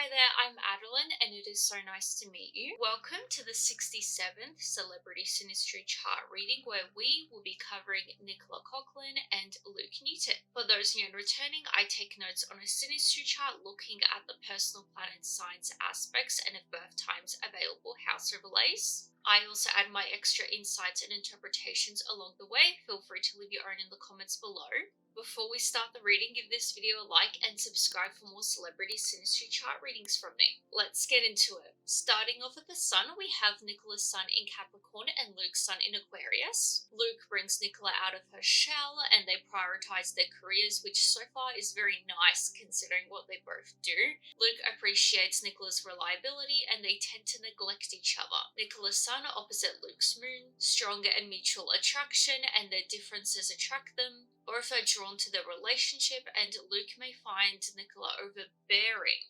Hi there, I'm Adeline and it is so nice to meet you. Welcome to the 67th Celebrity Synastry chart reading where we will be covering Nicola Coughlan and Luke Newton. For those new and returning, I take notes on a synastry chart looking at the personal planet signs aspects and if birth times available house overlays. I also add my extra insights and interpretations along the way. Feel free to leave your own in the comments below. Before we start the reading, give this video a like and subscribe for more celebrity synastry chart readings from me. Let's get into it. Starting off with the sun, we have Nicola's sun in Capricorn and Luke's sun in Aquarius. Luke brings Nicola out of her shell and they prioritize their careers, which so far is very nice considering what they both do. Luke appreciates Nicola's reliability and they tend to neglect each other. Nicola's sun opposite Luke's moon, stronger and mutual attraction, and their differences attract them. Both are drawn to their relationship and Luke may find Nicola overbearing.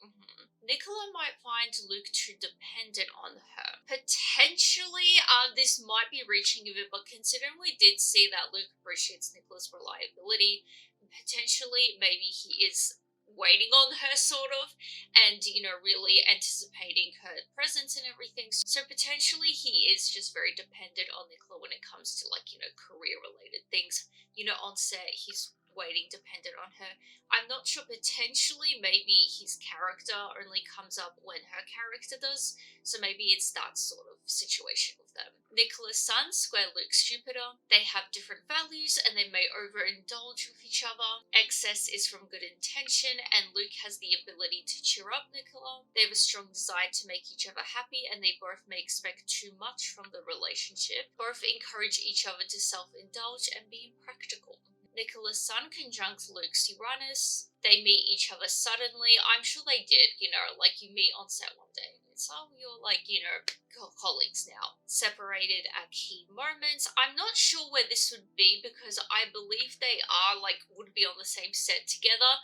Nicola might find Luke too dependent on her. Potentially, this might be reaching a bit, but considering we did see that Luke appreciates Nicola's reliability, potentially maybe he is waiting on her sort of and really anticipating her presence and everything, so potentially he is just very dependent on Nicola when it comes to career related things. On set he's waiting dependent on her. I'm not sure, potentially maybe his character only comes up when her character does, so maybe it's that sort of situation with them. Nicola's sun square Luke's Jupiter. They have different values and they may overindulge with each other. Excess is from good intention and Luke has the ability to cheer up Nicola. They have a strong desire to make each other happy and they both may expect too much from the relationship. Both encourage each other to self-indulge and be impractical. Nicola's sun conjuncts Luke's Uranus. They meet each other suddenly. I'm sure they did, you meet on set one day. It's, you're colleagues now. Separated at key moments. I'm not sure where this would be because I believe they are, would be on the same set together.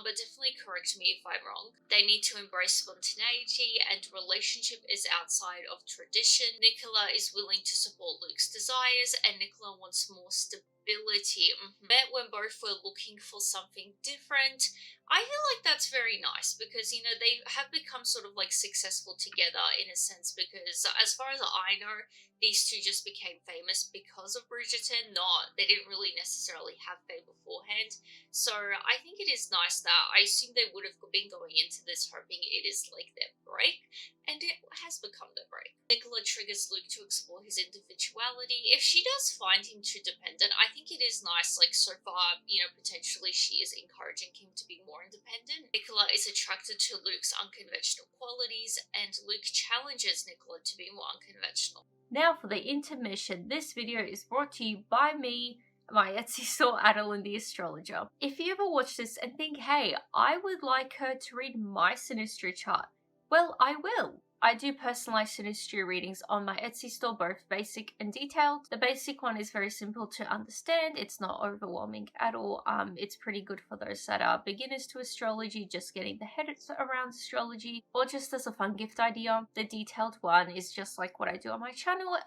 But definitely correct me if I'm wrong. They need to embrace spontaneity and relationship is outside of tradition. Nicola is willing to support Luke's desires and Nicola wants more stability. Met when both were looking for something different. I feel like that's very nice because, they have become sort of successful together in a sense because as far as I know, these two just became famous because of Bridgerton, they didn't really necessarily have fame beforehand. So I think it is nice that I assume they would have been going into this hoping it is their break, and it has become their break. Nicola triggers Luke to explore his individuality. If she does find him too dependent, I think it is nice, so far, potentially she is encouraging him to be more independent. Nicola is attracted to Luke's unconventional qualities, and Luke challenges Nicola to be more unconventional. Now for the intermission. This video is brought to you by me, my Etsy store, Adeline the Astrologer. If you ever watch this and think, hey, I would like her to read my synastry chart, well, I will. I do personalized synastry readings on my Etsy store, both basic and detailed. The basic one is very simple to understand. It's not overwhelming at all. It's pretty good for those that are beginners to astrology, just getting the head around astrology, or just as a fun gift idea. The detailed one is just like what I do on my channel,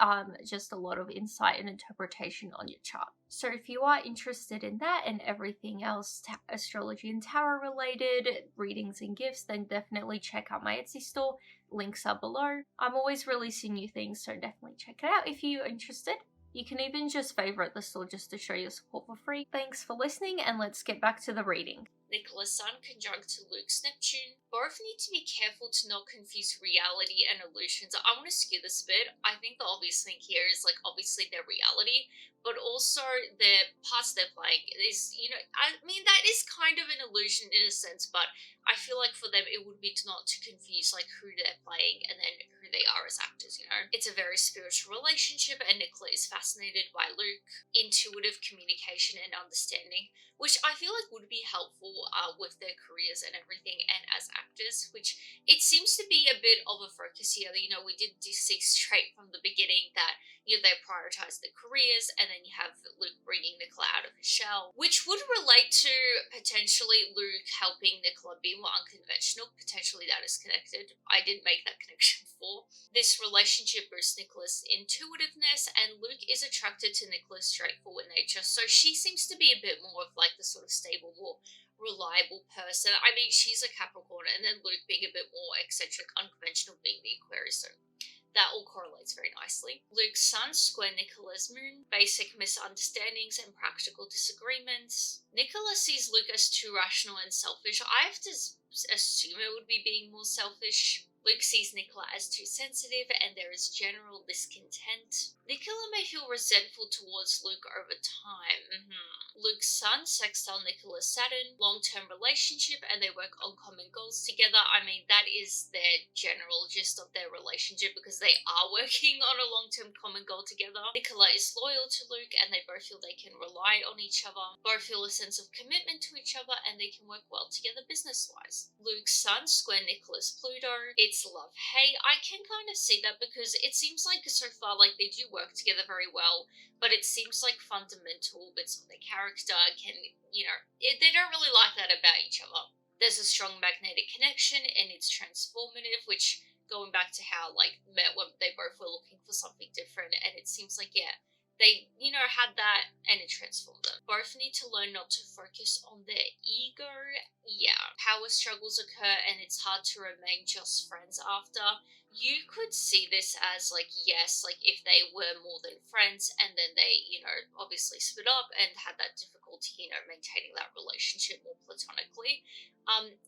just a lot of insight and interpretation on your chart. So if you are interested in that and everything else astrology and tarot related, readings and gifts, then definitely check out my Etsy store. Links are below. I'm always releasing new things, so definitely check it out if you're interested. You can even just favorite the store just to show your support for free. Thanks for listening and let's get back to the reading. Nicola's sun conjunct to Luke's Neptune. Both need to be careful to not confuse reality and illusions. I want to skew this a bit. I think the obvious thing here is obviously their reality, but also the parts they're playing is, that is kind of an illusion in a sense, but I feel like for them it would be not to confuse who they're playing and then who they are as actors, It's a very spiritual relationship and Nicola is fascinated by Luke. Intuitive communication and understanding, which I feel like would be helpful with their careers and everything and as actors, which it seems to be a bit of a focus here. We did see straight from the beginning that they prioritize their careers, and then you have Luke bringing Nicola out of his shell, which would relate to potentially Luke helping Nicola be more unconventional. Potentially that is connected. I didn't make that connection before. This relationship boosts Nicola's intuitiveness, and Luke is attracted to Nicola's straightforward nature, so she seems to be a bit more of the sort of stable, more reliable person. I mean, she's a Capricorn, and then Luke being a bit more eccentric, unconventional, being the Aquarius. So that all correlates very nicely. Luke's sun square Nicola's moon, basic misunderstandings and practical disagreements. Nicola sees Luke as too rational and selfish. I have to assume it would be being more selfish. Luke sees Nicola as too sensitive, and there is general discontent. Nicola may feel resentful towards Luke over time. Luke's sun, Sextile Nicola's Saturn, long-term relationship, and they work on common goals together. I mean, that is their general gist of their relationship, because they are working on a long-term common goal together. Nicola is loyal to Luke, and they both feel they can rely on each other. Both feel a sense of commitment to each other, and they can work well together business-wise. Luke's sun, square Nicola's Pluto. It's love-hate. I can kind of see that, because it seems like so far like they do work together very well, but it seems like fundamental bits of their character can, they don't really like that about each other. There's a strong magnetic connection, and it's transformative, which, going back to how, met when they both were looking for something different, and it seems like, they, had that, and it transformed them. Both need to learn not to focus on their ego. Power struggles occur, and it's hard to remain just friends after. You could see this as, if they were more than friends, and then they, obviously split up and had that difficulty, maintaining that relationship more platonically.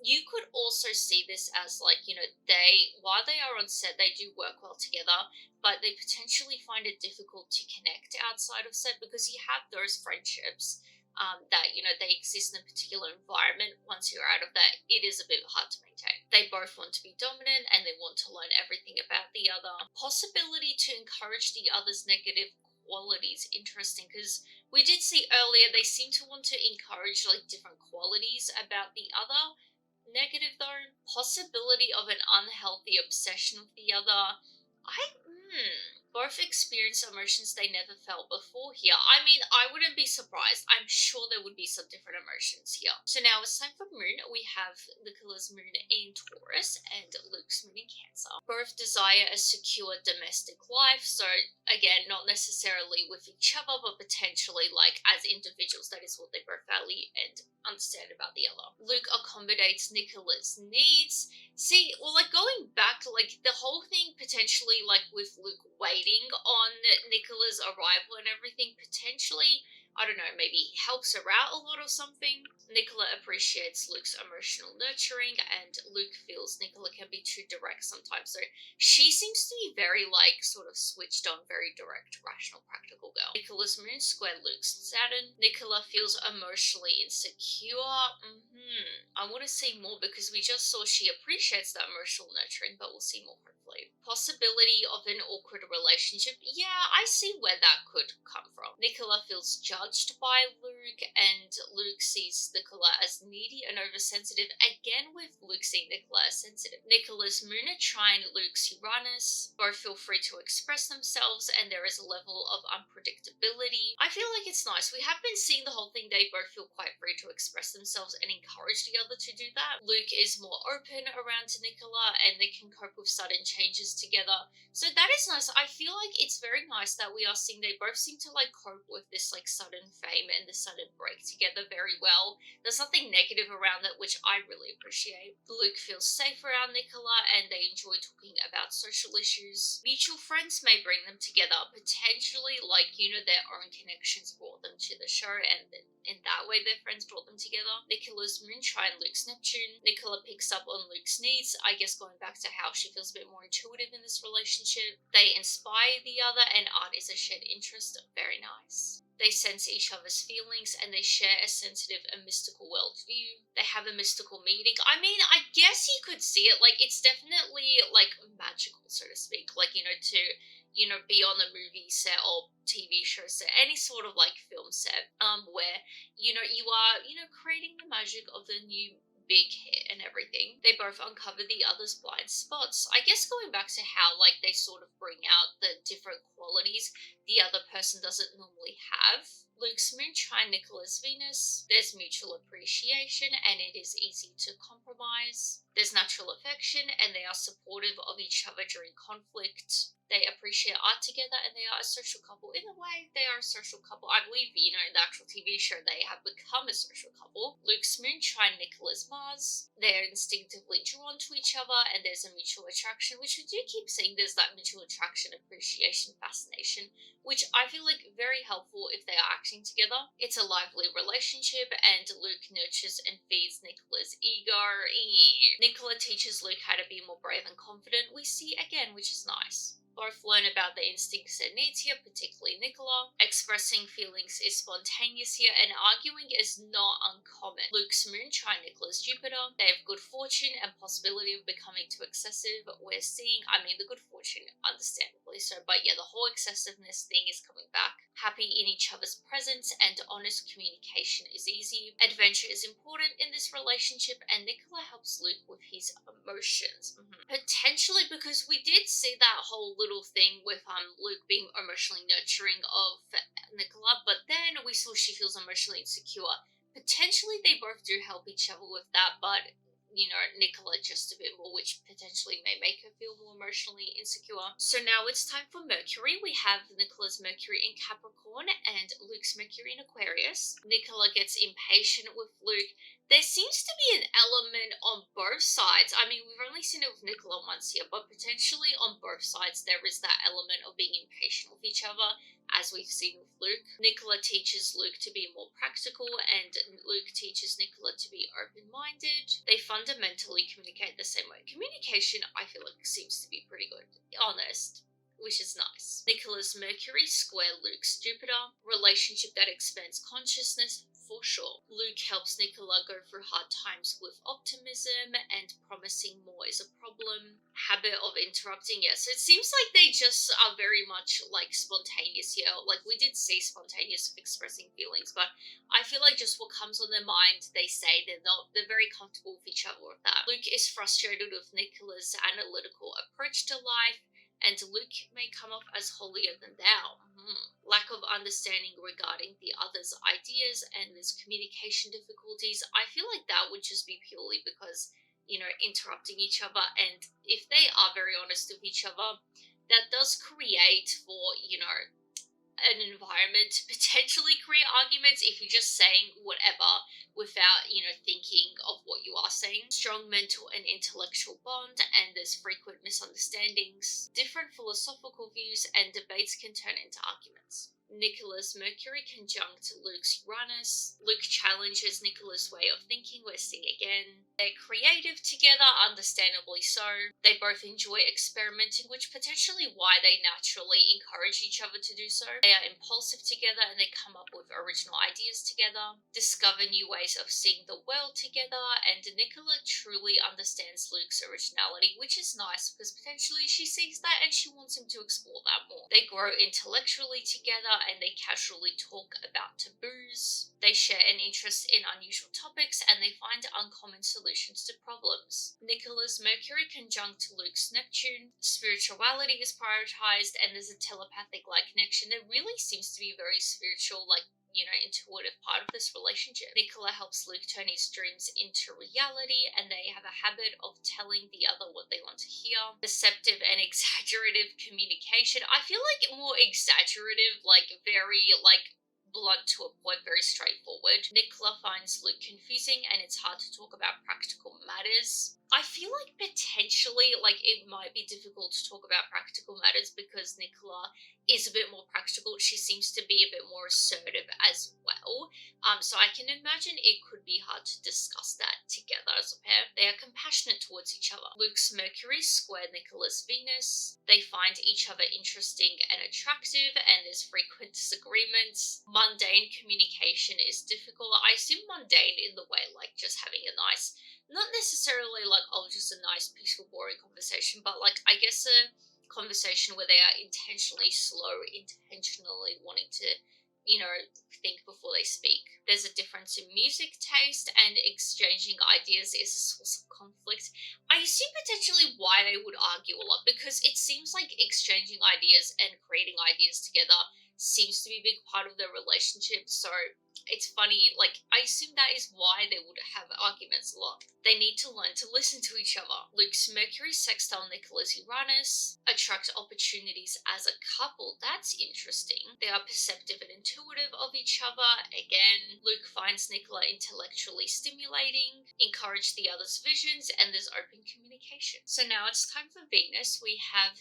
You could also see this as, while they are on set, they do work well together, but they potentially find it difficult to connect outside of set, because you have those friendships that, they exist in a particular environment. Once you're out of that, it is a bit hard to maintain. They both want to be dominant, and they want to learn everything about the other. Possibility to encourage the other's negative qualities. Interesting, because we did see earlier they seem to want to encourage, different qualities about the other. Negative, though, possibility of an unhealthy obsession with the other. Both experience emotions they never felt before here. I mean, I wouldn't be surprised. I'm sure there would be some different emotions here. So now it's time for moon. We have Nicola's moon in Taurus and Luke's moon in Cancer. Both desire a secure domestic life. So again, not necessarily with each other, but potentially as individuals. That is what they both value and understand about the other. Luke accommodates Nicola's needs. See, going back to, the whole thing potentially, with Luke waiting on Nicola's arrival and everything, potentially, I don't know, maybe helps her out a lot or something. Nicola appreciates Luke's emotional nurturing, and Luke feels Nicola can be too direct sometimes. So she seems to be very, sort of switched on, very direct, rational, practical girl. Nicola's moon square Luke's Saturn. Nicola feels emotionally insecure. I want to see more, because we just saw she appreciates that emotional nurturing, but we'll see more hopefully. Possibility of an awkward relationship. Yeah, I see where that could come from. Nicola feels judged by Luke, and Luke sees Nicola as needy and oversensitive, again with Luke seeing Nicola as sensitive. Nicola's moon trine Luke's Uranus. Both feel free to express themselves, and there is a level of unpredictability. I feel like it's nice. We have been seeing the whole thing, they both feel quite free to express themselves and encourage the other to do that. Luke is more open around to Nicola, and they can cope with sudden changes together. So that is nice. I feel like it's very nice that we are seeing they both seem to cope with this sudden fame and the sudden break together very well. There's nothing negative around that, which I really appreciate. Luke feels safe around Nicola, and they enjoy talking about social issues. Mutual friends may bring them together, potentially their own connections brought them to the show, and in that way their friends brought them together. Nicola's moon trine Luke's Neptune. Nicola picks up on Luke's needs, I guess going back to how she feels a bit more intuitive in this relationship. They inspire the other, and art is a shared interest. Very nice. They sense each other's feelings, and they share a sensitive and mystical worldview. They have a mystical meaning. I mean, I guess you could see it, it's definitely, magical, so to speak. To, be on the movie set or TV show set, any sort of, film set, where, you are, creating the magic of the new big hit and everything. They both uncover the other's blind spots. I guess going back to how, they sort of bring out the different qualities the other person doesn't normally have. Luke's moon trine Nicola's Venus. There's mutual appreciation and it is easy to compromise. There's natural affection and they are supportive of each other during conflict. They appreciate art together and they are a social couple. In a way, they are a social couple. I believe, in the actual TV show, they have become a social couple. Luke's moon trine Nicola's Mars. They're instinctively drawn to each other and there's a mutual attraction, which we do keep seeing. There's that mutual attraction, appreciation, fascination, which I feel like very helpful if they are acting together. It's a lively relationship and Luke nurtures and feeds Nicola's ego. Nicola teaches Luke how to be more brave and confident, we see again, which is nice. Both learn about the instincts and needs here, particularly Nicola. Expressing feelings is spontaneous here, and arguing is not uncommon. Luke's moon trine Nicola's Jupiter. They have good fortune and possibility of becoming too excessive. We're seeing, the good fortune, understandably so, but yeah, the whole excessiveness thing is coming back. Happy in each other's presence and honest communication is easy. Adventure is important in this relationship, and Nicola helps Luke with his emotions. Potentially, because we did see that whole little thing with Luke being emotionally nurturing of Nicola, but then we saw she feels emotionally insecure. Potentially they both do help each other with that, but Nicola just a bit more, which potentially may make her feel more emotionally insecure. So now it's time for Mercury. We have Nicola's Mercury in Capricorn and Luke's Mercury in Aquarius. Nicola gets impatient with Luke. There seems to be an element on both sides. We've only seen it with Nicola once here, but potentially on both sides there is that element of being impatient with each other, as we've seen with Luke. Nicola teaches Luke to be more practical, and Luke teaches Nicola to be open-minded. They fundamentally communicate the same way. Communication, I feel like, seems to be pretty good. Honest. Which is nice. Nicola's Mercury square Luke's Jupiter. Relationship that expands consciousness, for sure. Luke helps Nicola go through hard times with optimism, and promising more is a problem. Habit of interrupting, yes. So it seems like they just are very much like spontaneous here. Like, we did see spontaneous of expressing feelings, but I feel like just what comes on their mind, they say. They're very comfortable with each other with that. Luke is frustrated with Nicola's analytical approach to life, and Luke may come off as holier than thou. Lack of understanding regarding the other's ideas, and there's communication difficulties. I feel like that would just be purely because, interrupting each other, and if they are very honest with each other, that does create for, an environment to potentially create arguments if you're just saying whatever without, thinking of what you are saying. Strong mental and intellectual bond, and there's frequent misunderstandings. Different philosophical views and debates can turn into arguments. Nicola's Mercury conjunct Luke's Uranus. Luke challenges Nicola's way of thinking, we're seeing again. They're creative together, understandably so. They both enjoy experimenting, which potentially why they naturally encourage each other to do so. They are impulsive together and they come up with original ideas together. Discover new ways of seeing the world together, and Nicola truly understands Luke's originality, which is nice because potentially she sees that and she wants him to explore that more. They grow intellectually together and they casually talk about taboos. They share an interest in unusual topics and they find uncommon solutions to problems. Nicola's Mercury conjunct Luke's Neptune. Spirituality is prioritized and there's a telepathic-like connection. There really seems to be very spiritual, intuitive part of this relationship. Nicola helps Luke turn his dreams into reality, and they have a habit of telling the other what they want to hear. Deceptive and exaggerative communication. I feel like more exaggerative, very, blunt to a point, very straightforward. Nicola finds Luke confusing and it's hard to talk about practical matters. I feel like potentially, it might be difficult to talk about practical matters because Nicola is a bit more practical. She seems to be a bit more assertive as well. So I can imagine it could be hard to discuss that together as a pair. They are compassionate towards each other. Luke's Mercury square Nicola's Venus. They find each other interesting and attractive, and there's frequent disagreements. Mundane communication is difficult. I assume mundane in the way, just having a nice, not necessarily just a nice, peaceful, boring conversation, but I guess a conversation where they are intentionally slow, intentionally wanting to, think before they speak. There's a difference in music taste, and exchanging ideas is a source of conflict. I assume potentially why they would argue a lot, because it seems like exchanging ideas and creating ideas together seems to be a big part of their relationship. So it's funny, like, I assume that is why they would have arguments a lot. They need to learn to listen to each other. Luke's Mercury sextile Nicola's Uranus attract opportunities as a couple. That's interesting. They are perceptive and intuitive of each other. Again, Luke finds Nicola intellectually stimulating, encourage the other's visions, and there's open communication. So now it's time for Venus. We have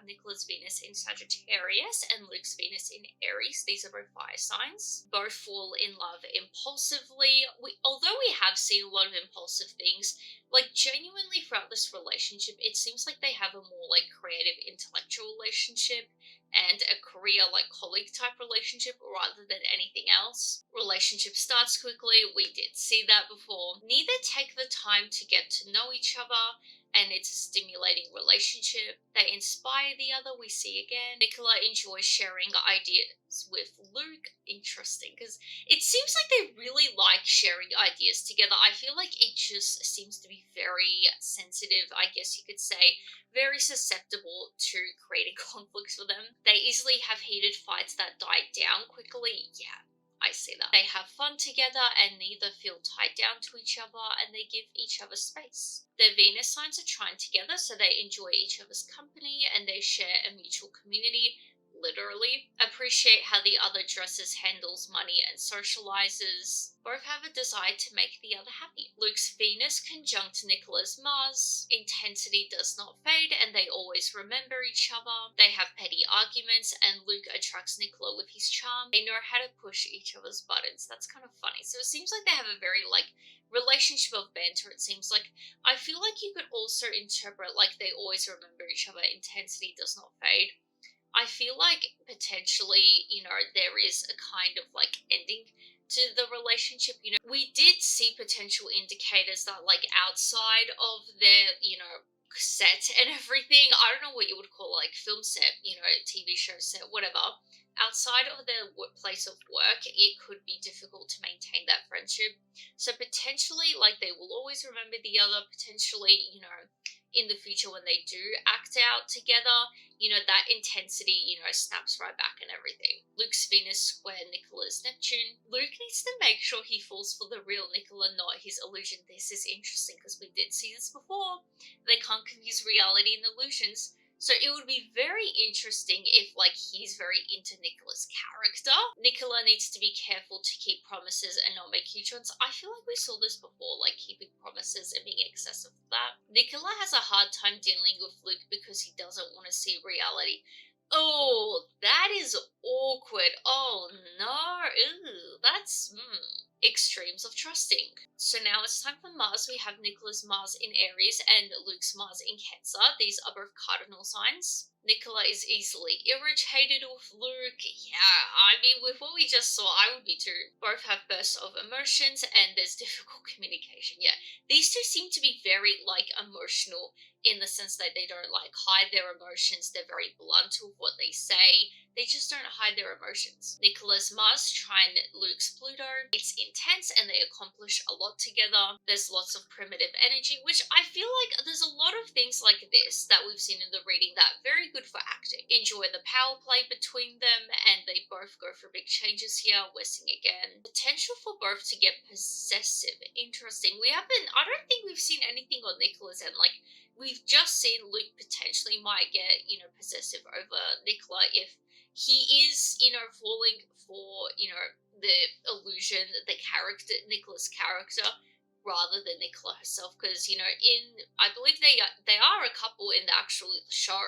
Nicola's Venus in Sagittarius and Luke's Venus in Aries. These are both fire signs. Both fall in love impulsively. Although we have seen a lot of impulsive things, like genuinely throughout this relationship, it seems like they have a more like creative intellectual relationship and a career like colleague type relationship rather than anything else. Relationship starts quickly. We did see that before. Neither take the time to get to know each other, and it's a stimulating relationship. They inspire the other, we see again. Nicola enjoys sharing ideas with Luke. Interesting, because it seems like they really like sharing ideas together. I feel like it just seems to be very sensitive, I guess you could say, very susceptible to creating conflicts for them. They easily have heated fights that die down quickly. Yeah, I see that. They have fun together and neither feel tied down to each other, and they give each other space. Their Venus signs are trine together, so they enjoy each other's company and they share a mutual community. Literally. Appreciate how the other dresses, handles money, and socializes. Both have a desire to make the other happy. Luke's Venus conjunct Nicola's Mars. Intensity does not fade, and they always remember each other. They have petty arguments, and Luke attracts Nicola with his charm. They know how to push each other's buttons. That's kind of funny. So it seems like they have a very, like, relationship of banter. It seems like, I feel like you could also interpret, like, they always remember each other. Intensity does not fade. I feel like potentially, there is a kind of like ending to the relationship. We did see potential indicators that like outside of their, set and everything, I don't know what you would call like film set, TV show set, whatever. Outside of their place of work, it could be difficult to maintain that friendship. So potentially, like, they will always remember the other. Potentially, in the future when they do act out together, that intensity, snaps right back and everything. Luke's Venus square Nicola's Neptune. Luke needs to make sure he falls for the real Nicola, not his illusion. This is interesting because we did see this before. They can't confuse reality and illusions. So it would be very interesting if, like, he's very into Nicola's character. Nicola needs to be careful to keep promises and not make huge ones. I feel like we saw this before, like, keeping promises and being excessive with that. Nicola has a hard time dealing with Luke because he doesn't want to see reality. Oh, that is awkward. Oh, no. Ooh, that's... extremes of trusting. So now it's time for Mars. We have Nicola's Mars in Aries and Luke's Mars in Cancer. These are both cardinal signs. Nicola is easily irritated with Luke. Yeah, I mean, with what we just saw, I would be too. Both have bursts of emotions and there's difficult communication. Yeah, these two seem to be very, like, emotional in the sense that they don't, like, hide their emotions. They're very blunt with what they say. They just don't hide their emotions. Nicola's Mars trine Luke's Pluto. It's intense and they accomplish a lot together. There's lots of primitive energy, which I feel like there's a lot of things like this that we've seen in the reading that are very good for acting. Enjoy the power play between them, and they both go for big changes here. We're seeing again potential for both to get possessive. Interesting. I don't think we've seen anything on Nicola's end. Like, we've just seen Luke potentially might get, possessive over Nicola if he is, falling for, the illusion, the character, Nicola's character, rather than Nicola herself. Because, I believe they are a couple in the actual show,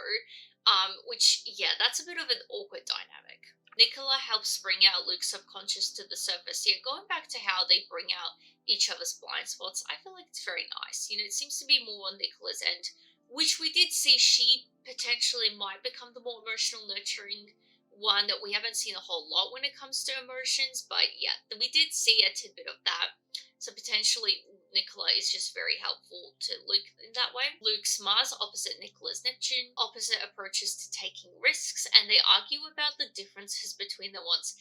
which, yeah, that's a bit of an awkward dynamic. Nicola helps bring out Luke's subconscious to the surface. Yeah, going back to how they bring out each other's blind spots, I feel like it's very nice. It seems to be more on Nicola's end, which we did see she potentially might become the more emotional, nurturing one that we haven't seen a whole lot when it comes to emotions, but yeah, we did see a tidbit of that. So potentially Nicola is just very helpful to Luke in that way. Luke's Mars opposite Nicola's Neptune, opposite approaches to taking risks, and they argue about the differences between the ones.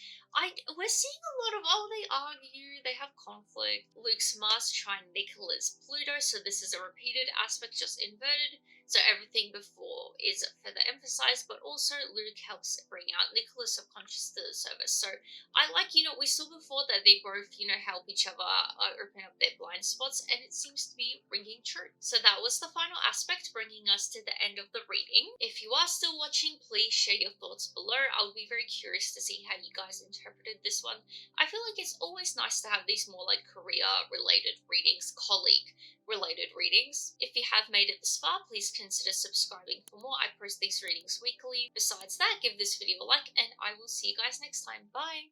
We're seeing a lot of, they argue, they have conflict. Luke's Mars trine Nicola's Pluto, so this is a repeated aspect, just inverted. So everything before is further emphasized, but also Luke helps bring out Nicola's subconscious to the surface. So I like, we saw before that they both, help each other open up their blind spots, and it seems to be ringing true. So that was the final aspect, bringing us to the end of the reading. If you are still watching, please share your thoughts below. I would be very curious to see how you guys interpreted this one. I feel like it's always nice to have these more like career-related readings, colleague-related readings. If you have made it this far, please consider subscribing for more. I post these readings weekly. Besides that, give this video a like, and I will see you guys next time. Bye!